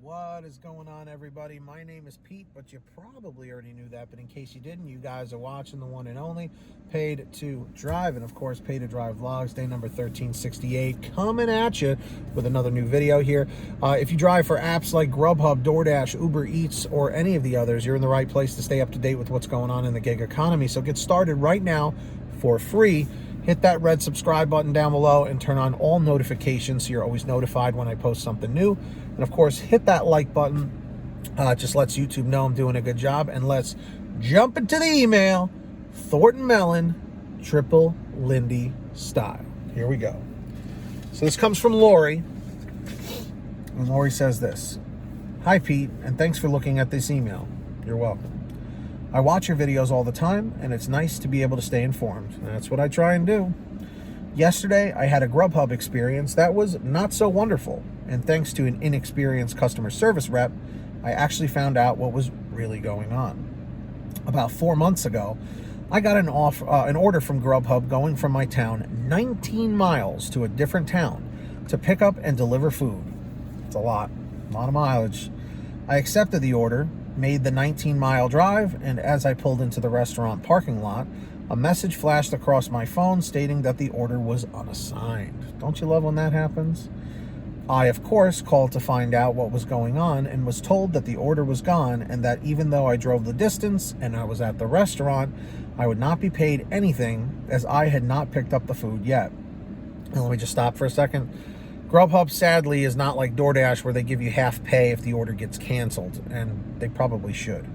What is going on, everybody? My name is Pete, but you probably already knew that. But in case you didn't, you guys are watching the one and only Paid to Drive. And of course, Paid to Drive Vlogs, day number 1368, coming at you with another new video here. If you drive for apps like Grubhub, DoorDash, Uber Eats, or any of the others, you're in the right place to stay up to date with what's going on in the gig economy. So get started right now for free. Hit that red subscribe button down below and turn on all notifications so you're always notified when I post something new. And of course, hit that like button. Just lets YouTube know I'm doing a good job. And let's jump into the email. Thornton Mellon, Triple Lindy style. Here we go. So this comes from Lori. And Lori says this. Hi, Pete, and thanks for looking at this email. You're welcome. I watch your videos all the time, and it's nice to be able to stay informed. That's what I try and do. Yesterday, I had a Grubhub experience that was not so wonderful, and thanks to an inexperienced customer service rep, I actually found out what was really going on. About 4 months ago, I got an order from Grubhub going from my town 19 miles to a different town to pick up and deliver food. It's a lot of mileage. I accepted the order, made the 19-mile drive, and as I pulled into the restaurant parking lot, a message flashed across my phone stating that the order was unassigned. Don't you love when that happens? I, of course, called to find out what was going on and was told that the order was gone and that even though I drove the distance and I was at the restaurant, I would not be paid anything as I had not picked up the food yet. And let me just stop for a second. Grubhub, sadly, is not like DoorDash where they give you half pay if the order gets canceled, and they probably should.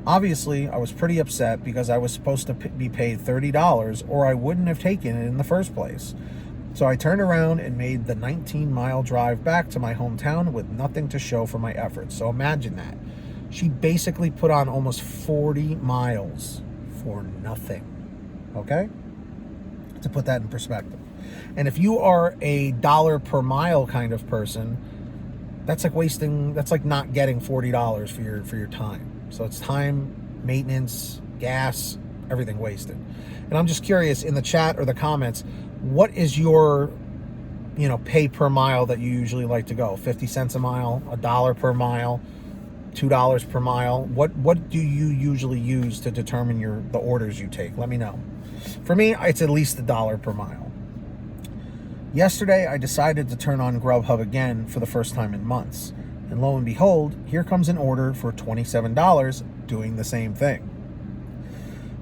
Obviously, I was pretty upset because I was supposed to be paid $30 or I wouldn't have taken it in the first place. So I turned around and made the 19-mile drive back to my hometown with nothing to show for my efforts. So imagine that. She basically put on almost 40 miles for nothing. Okay? To put that in perspective. And if you are a dollar per mile kind of person, that's like not getting $40 for your time. So it's time, maintenance, gas, everything wasted. And I'm just curious, in the chat or the comments, what is your, pay per mile that you usually like to go? 50 cents a mile, $1 per mile, $2 per mile? What do you usually use to determine the orders you take? Let me know. For me, it's at least $1 per mile. Yesterday, I decided to turn on Grubhub again for the first time in months. And lo and behold, here comes an order for $27 doing the same thing.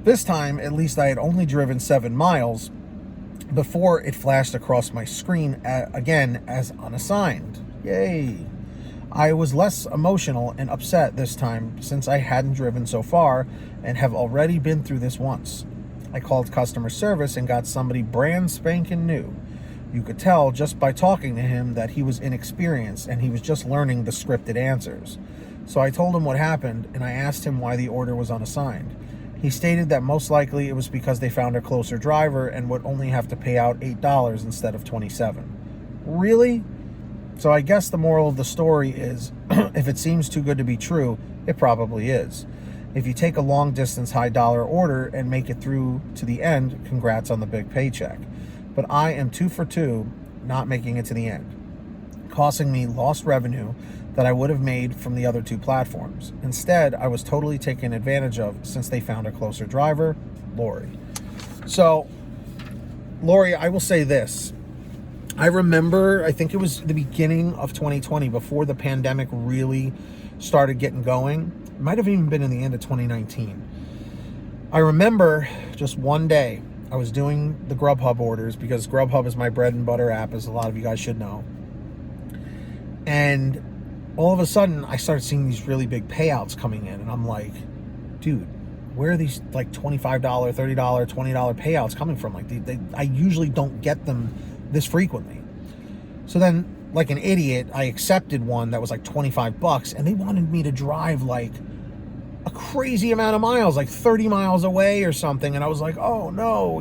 This time, at least I had only driven 7 miles before it flashed across my screen again as unassigned. Yay! I was less emotional and upset this time since I hadn't driven so far and have already been through this once. I called customer service and got somebody brand spanking new. You could tell just by talking to him that he was inexperienced and he was just learning the scripted answers. So I told him what happened and I asked him why the order was unassigned. He stated that most likely it was because they found a closer driver and would only have to pay out $8 instead of $27. Really? So I guess the moral of the story is, if it seems too good to be true, it probably is. If you take a long distance high dollar order and make it through to the end, congrats on the big paycheck. But I am 2 for 2 not making it to the end, costing me lost revenue that I would have made from the other 2 platforms. Instead, I was totally taken advantage of since they found a closer driver, Lori. So, Lori, I will say this. I remember, I think it was the beginning of 2020, before the pandemic really started getting going. It might have even been in the end of 2019. I remember just one day, I was doing the Grubhub orders because Grubhub is my bread and butter app, as a lot of you guys should know. And all of a sudden, I started seeing these really big payouts coming in. And I'm like, dude, where are these like $25, $30, $20 payouts coming from? Like, I usually don't get them this frequently. So then, like an idiot, I accepted one that was like $25, and they wanted me to drive like a crazy amount of miles, like 30 miles away or something. And I was like, oh no,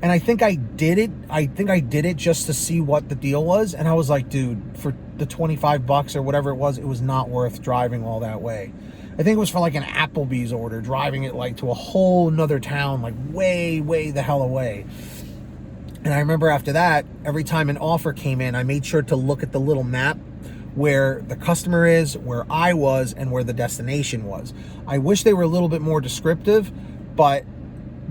and I think I did it just to see what the deal was. And I was like, dude, for the $25 or whatever it was not worth driving all that way. I think it was for like an Applebee's order, driving it like to a whole nother town, like way the hell away. And I remember after that, every time an offer came in, I made sure to look at the little map where the customer is, where I was, and where the destination was. I wish they were a little bit more descriptive, but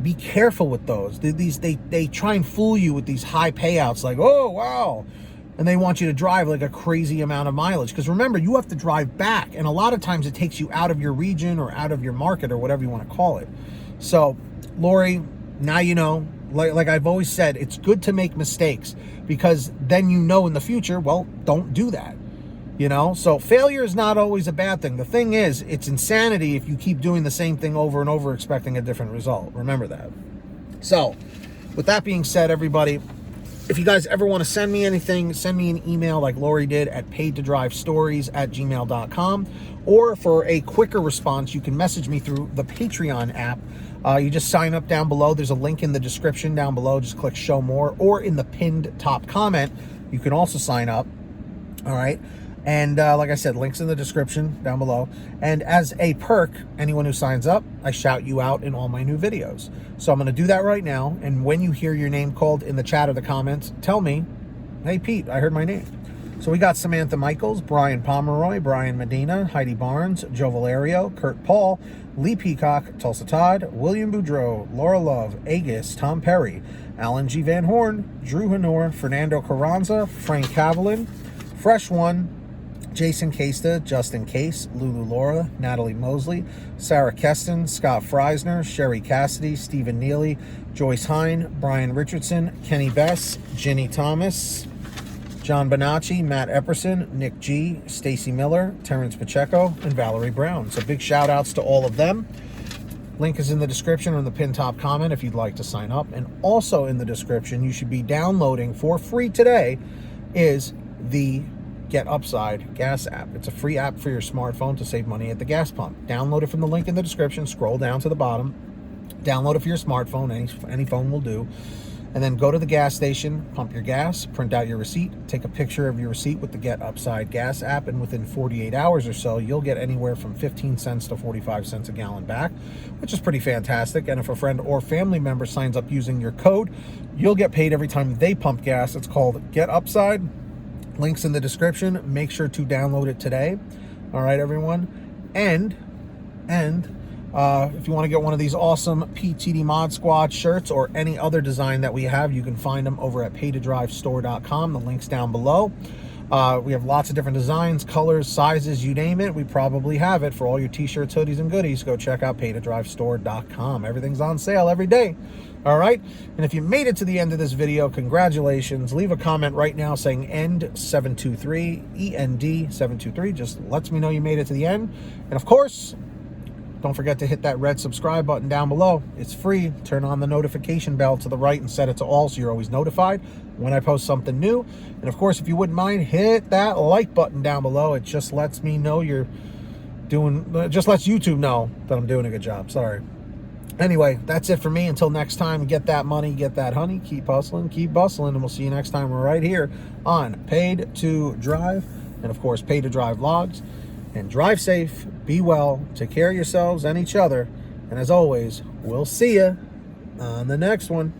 be careful with those. They try and fool you with these high payouts like, oh, wow. And they want you to drive like a crazy amount of mileage. Because remember, you have to drive back. And a lot of times it takes you out of your region or out of your market or whatever you want to call it. So, Lori, now you know. Like I've always said, it's good to make mistakes, because then you know in the future, well, don't do that. You know, so failure is not always a bad thing. The thing is, it's insanity if you keep doing the same thing over and over expecting a different result. Remember that. So, with that being said, everybody, if you guys ever want to send me anything, send me an email like Lori did at paidtodrivestories@gmail.com. Or for a quicker response, you can message me through the Patreon app. You just sign up down below. There's a link in the description down below. Just click show more, or in the pinned top comment, you can also sign up. All right. And like I said, links in the description down below. And as a perk, anyone who signs up, I shout you out in all my new videos. So I'm going to do that right now. And when you hear your name called in the chat or the comments, tell me, hey, Pete, I heard my name. So we got Samantha Mikles, Brian Pomeroy, Brian Medina, Heidi Barnes, Joe Valerio, Kurt Paul, Lee Peacock, Tulsa Todd, William Boudreau, Laura Love, Agus, Tom Perry, Alan G. Van Horn, Drew Hanor, Fernando Carranza, Frank Cavalin, Fresh One, Jason Casta, Justin Case, Lulu Laura, Natalie Mosley, Sarah Keston, Scott Freisner, Sherry Cassidy, Stephen Neely, Joyce Hine, Brian Richardson, Kenny Bess, Ginny Thomas, John Bonacci, Matt Epperson, Nick G, Stacy Miller, Terrence Pacheco, and Valerie Brown. So big shout outs to all of them. Link is in the description or in the pinned top comment if you'd like to sign up. And also in the description, you should be downloading for free today is the Get Upside gas app. It's a free app for your smartphone to save money at the gas pump. Download it from the link in the description. Scroll down to the bottom. Download it for your smartphone. Any phone will do. And then go to the gas station, pump your gas, print out your receipt, take a picture of your receipt with the Get Upside gas app, and within 48 hours or so, you'll get anywhere from 15 cents to 45 cents a gallon back, which is pretty fantastic. And if a friend or family member signs up using your code, you'll get paid every time they pump gas. It's called Get Upside. Links in the description. Make sure to download it today. All right, everyone. And if you want to get one of these awesome PTD Mod Squad shirts or any other design that we have, you can find them over at paidtodrivestore.com. The link's down below. We have lots of different designs, colors, sizes, you name it. We probably have it for all your t-shirts, hoodies, and goodies. Go check out paidtodrivestore.com. Everything's on sale every day. All right. And if you made it to the end of this video, congratulations. Leave a comment right now saying END723, END723. Just lets me know you made it to the end. And of course, don't forget to hit that red subscribe button down below. It's free. Turn on the notification bell to the right and set it to all so you're always notified when I post something new. And of course, if you wouldn't mind, hit that like button down below. It just lets me know just lets YouTube know that I'm doing a good job. Sorry. Anyway, that's it for me. Until next time, get that money, get that honey, keep hustling, keep bustling, and we'll see you next time. We're right here on Paid to Drive, and of course, Paid to Drive vlogs. And drive safe, be well, take care of yourselves and each other. And as always, we'll see you on the next one.